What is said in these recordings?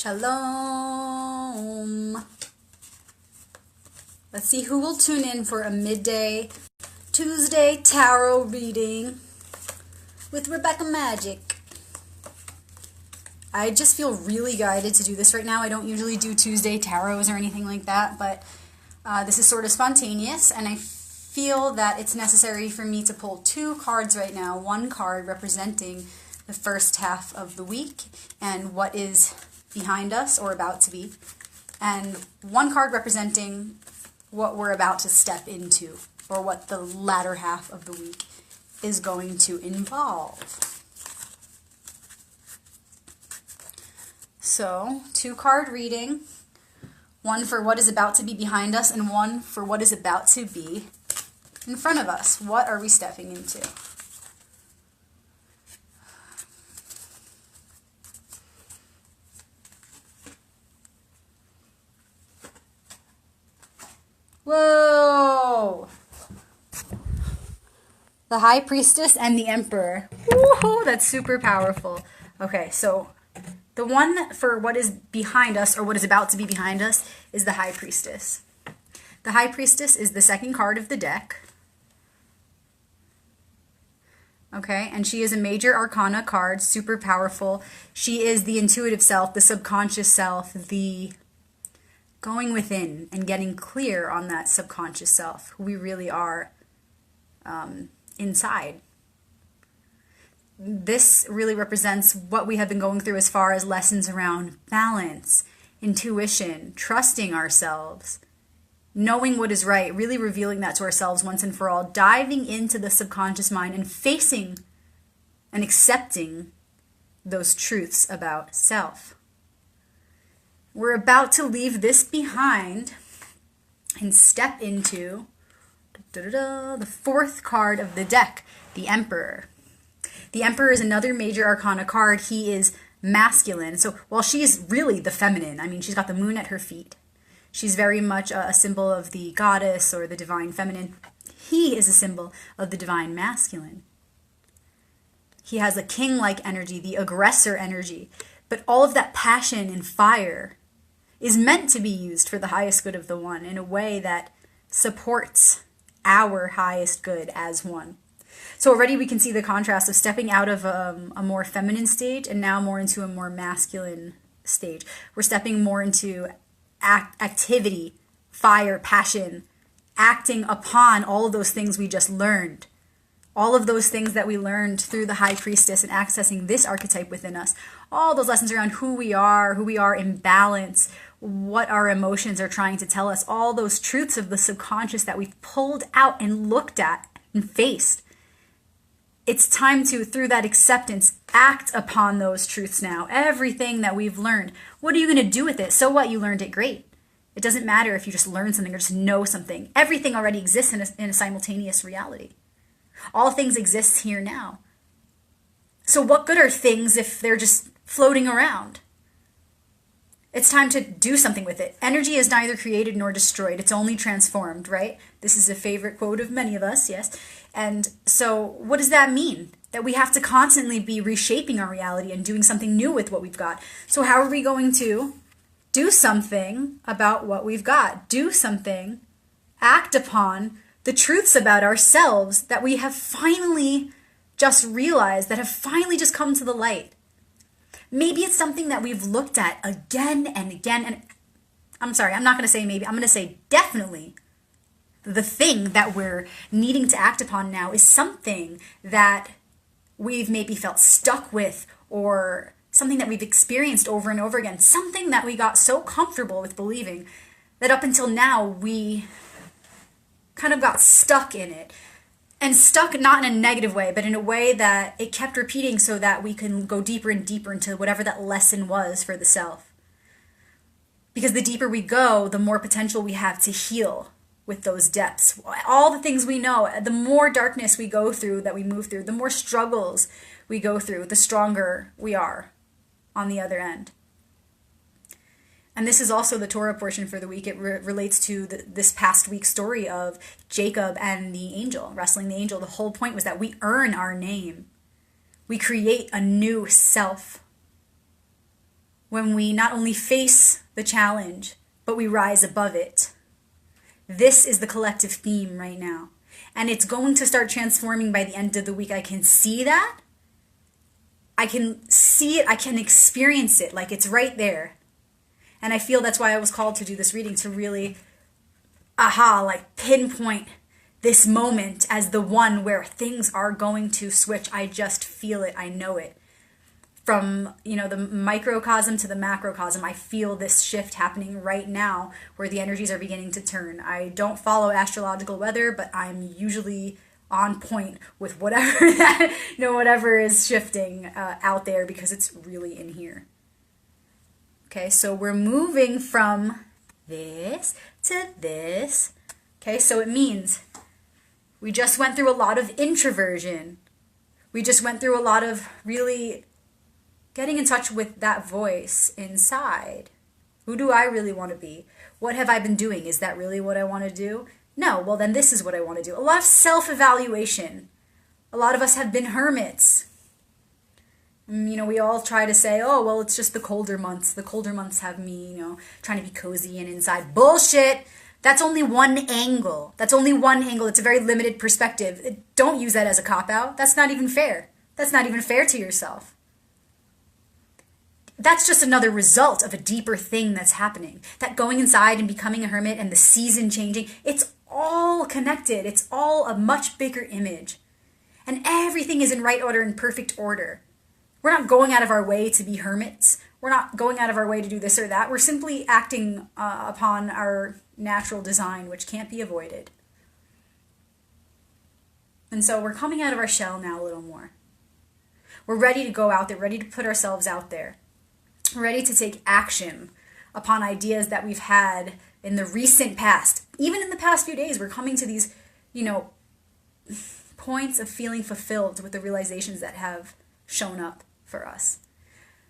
Shalom. Let's see who will tune in for a midday Tuesday tarot reading with Rebecca Magic. I just feel really guided to do this right now. I don't usually do Tuesday tarots or anything like that, but this is sort of spontaneous, and I feel that it's necessary for me to pull two cards right now. One card representing the first half of the week and what is behind us or about to be, and one card representing what we're about to step into, or what the latter half of the week is going to involve. So, two-card reading, one for what is about to be behind us and one for what is about to be in front of us. What are we stepping into? Whoa! The High Priestess and the Emperor. Woohoo! That's super powerful. Okay, so the one for what is behind us, or what is about to be behind us, is the High Priestess. The High Priestess is the second card of the deck. Okay, and she is a major arcana card, super powerful. She is the intuitive self, the subconscious self, the going within and getting clear on that subconscious self, who we really are inside. This really represents what we have been going through as far as lessons around balance, intuition, trusting ourselves, knowing what is right, really revealing that to ourselves once and for all, diving into the subconscious mind and facing and accepting those truths about self. We're about to leave this behind and step into the fourth card of the deck, the Emperor. The Emperor is another major arcana card. He is masculine. So while she is really the feminine, I mean, she's got the moon at her feet. She's very much a symbol of the goddess or the divine feminine. He is a symbol of the divine masculine. He has a king-like energy, the aggressor energy. But all of that passion and fire is meant to be used for the highest good of the one in a way that supports our highest good as one. So already we can see the contrast of stepping out of a more feminine stage and now more into a more masculine stage. We're stepping more into activity, fire, passion, acting upon all of those things we just learned. All of those things that we learned through the High Priestess and accessing this archetype within us. All those lessons around who we are in balance, what our emotions are trying to tell us, all those truths of the subconscious that we've pulled out and looked at and faced. It's time to, through that acceptance, act upon those truths now. Everything that we've learned. What are you going to do with it? So what? You learned it, great. It doesn't matter if you just learn something or just know something. Everything already exists in a simultaneous reality. All things exist here now. So what good are things if they're just floating around? It's time to do something with it. Energy is neither created nor destroyed. It's only transformed, right? This is a favorite quote of many of us, yes. And so what does that mean? That we have to constantly be reshaping our reality and doing something new with what we've got. So how are we going to do something about what we've got? Do something, act upon the truths about ourselves that we have finally just realized, that have finally just come to the light. Maybe it's something that we've looked at again and again, and I'm sorry, I'm not going to say maybe, I'm going to say definitely. The thing that we're needing to act upon now is something that we've maybe felt stuck with, or something that we've experienced over and over again, something that we got so comfortable with believing that up until now we kind of got stuck in it. And stuck not in a negative way, but in a way that it kept repeating so that we can go deeper and deeper into whatever that lesson was for the self. Because the deeper we go, the more potential we have to heal with those depths. All the things we know, the more darkness we go through, that we move through, the more struggles we go through, the stronger we are on the other end. And this is also the Torah portion for the week. It relates to this past week's story of Jacob and the angel, wrestling the angel. The whole point was that we earn our name. We create a new self. when we not only face the challenge, but we rise above it. This is the collective theme right now. And it's going to start transforming by the end of the week. I can see that. I can see it. I can experience it. Like it's right there. And I feel that's why I was called to do this reading, to really, like pinpoint this moment as the one where things are going to switch. I just feel it. I know it. From, the microcosm to the macrocosm, I feel this shift happening right now where the energies are beginning to turn. I don't follow astrological weather, but I'm usually on point with whatever that, whatever is shifting out there, because it's really in here. Okay, so we're moving from this to this. Okay, so it means we just went through a lot of introversion. We just went through a lot of really getting in touch with that voice inside. Who do I really want to be? What have I been doing? Is that really what I want to do? No, well then this is what I want to do. A lot of self-evaluation. A lot of us have been hermits. We all try to say, oh, well, it's just the colder months. The colder months have me, trying to be cozy and inside. Bullshit! That's only one angle. That's only one angle. It's a very limited perspective. Don't use that as a cop-out. That's not even fair. That's not even fair to yourself. That's just another result of a deeper thing that's happening. That going inside and becoming a hermit and the season changing, it's all connected. It's all a much bigger image. And everything is in right order and perfect order. We're not going out of our way to be hermits. We're not going out of our way to do this or that. We're simply acting upon our natural design, which can't be avoided. And so we're coming out of our shell now a little more. We're ready to go out there, ready to put ourselves out there. Ready to take action upon ideas that we've had in the recent past. Even in the past few days, we're coming to these, points of feeling fulfilled with the realizations that have shown up for us.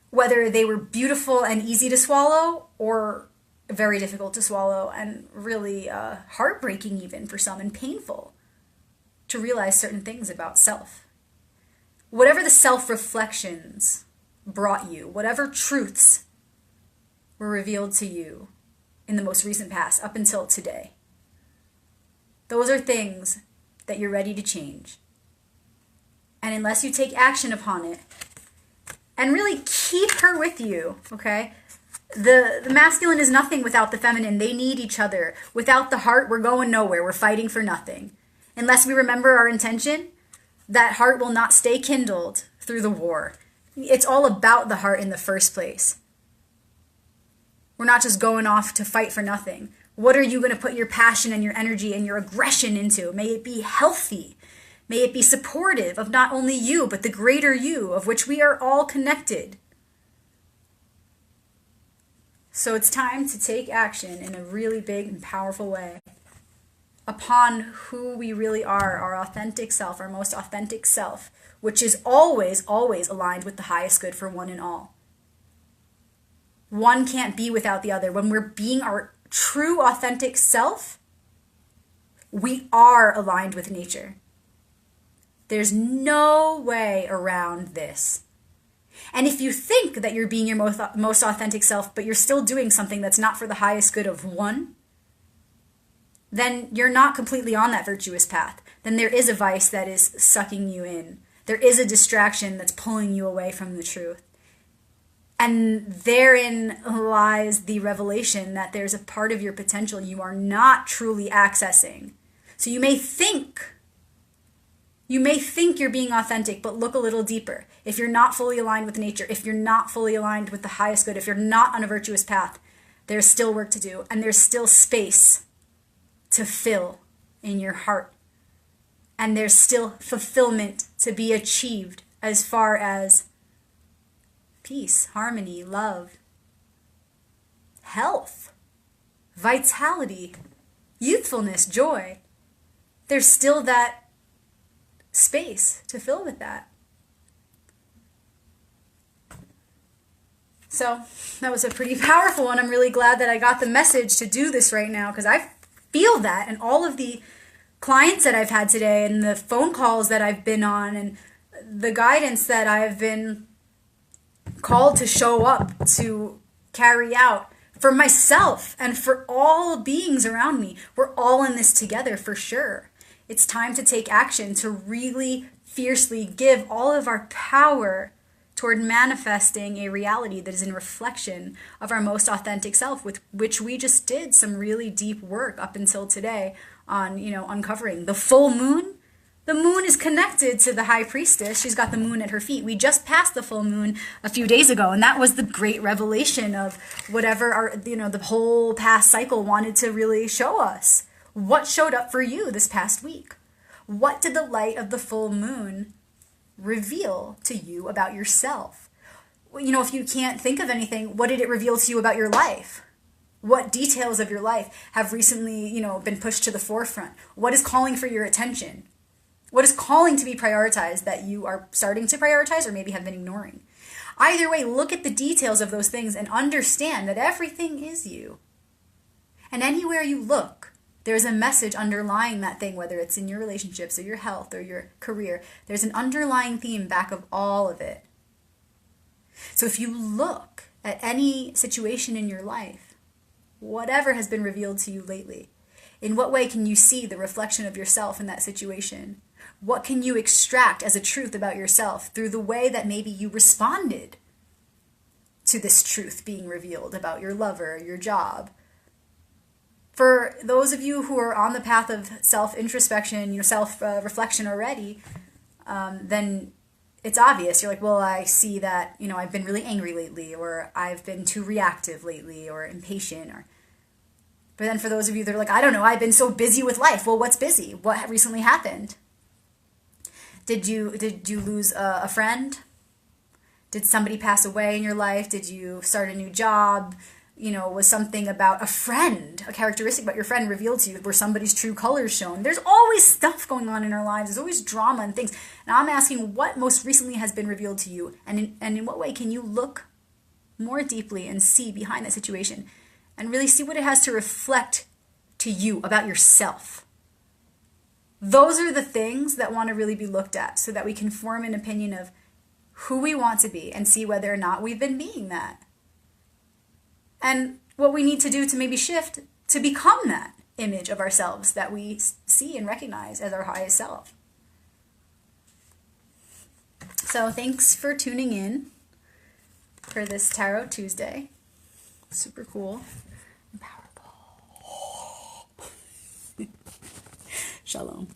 Whether they were beautiful and easy to swallow, or very difficult to swallow and really heartbreaking even for some, and painful to realize certain things about self. Whatever the self-reflections brought you, whatever truths were revealed to you in the most recent past up until today, those are things that you're ready to change. And unless you take action upon it and really keep her with you, okay? The masculine is nothing without the feminine. They need each other. Without the heart, we're going nowhere. We're fighting for nothing. Unless we remember our intention, that heart will not stay kindled through the war. It's all about the heart in the first place. We're not just going off to fight for nothing. What are you going to put your passion and your energy and your aggression into? May it be healthy. May it be supportive of not only you, but the greater you, of which we are all connected. So it's time to take action in a really big and powerful way upon who we really are, our authentic self, our most authentic self, which is always, always aligned with the highest good for one and all. One can't be without the other. When we're being our true authentic self, we are aligned with nature. There's no way around this. And if you think that you're being your most authentic self, but you're still doing something that's not for the highest good of one, then you're not completely on that virtuous path. Then there is a vice that is sucking you in. There is a distraction that's pulling you away from the truth. And therein lies the revelation that there's a part of your potential you are not truly accessing. So you may think you're being authentic, but look a little deeper. If you're not fully aligned with nature, if you're not fully aligned with the highest good, if you're not on a virtuous path, there's still work to do, and there's still space to fill in your heart. And there's still fulfillment to be achieved as far as peace, harmony, love, health, vitality, youthfulness, joy. There's still that space to fill with that. So that was a pretty powerful one. I'm really glad that I got the message to do this right now, because I feel that, and all of the clients that I've had today and the phone calls that I've been on and the guidance that I've been called to show up, to carry out for myself and for all beings around me. We're all in this together for sure. It's time to take action, to really fiercely give all of our power toward manifesting a reality that is in reflection of our most authentic self, with which we just did some really deep work up until today on, uncovering the full moon. The moon is connected to the high priestess. She's got the moon at her feet. We just passed the full moon a few days ago, and that was the great revelation of whatever the whole past cycle wanted to really show us. What showed up for you this past week? What did the light of the full moon reveal to you about yourself? If you can't think of anything, what did it reveal to you about your life? What details of your life have recently, been pushed to the forefront? What is calling for your attention? What is calling to be prioritized that you are starting to prioritize or maybe have been ignoring? Either way, look at the details of those things and understand that everything is you. And anywhere you look, there's a message underlying that thing, whether it's in your relationships or your health or your career. There's an underlying theme back of all of it. So if you look at any situation in your life, whatever has been revealed to you lately, in what way can you see the reflection of yourself in that situation? What can you extract as a truth about yourself through the way that maybe you responded to this truth being revealed about your lover, your job? For those of you who are on the path of self-introspection, self-reflection already, then it's obvious. You're like, well, I see that, I've been really angry lately, or I've been too reactive lately, or impatient, But then for those of you that are like, I don't know, I've been so busy with life. Well, what's busy? What recently happened? Did you lose a friend? Did somebody pass away in your life? Did you start a new job? Was something about a friend, a characteristic about your friend revealed to you? Were somebody's true colors shown? There's always stuff going on in our lives. There's always drama and things. And I'm asking, what most recently has been revealed to you? And in what way can you look more deeply and see behind that situation and really see what it has to reflect to you about yourself? Those are the things that want to really be looked at so that we can form an opinion of who we want to be and see whether or not we've been being that. And what we need to do to maybe shift to become that image of ourselves that we see and recognize as our highest self. So thanks for tuning in for this Tarot Tuesday. Super cool and powerful. Shalom.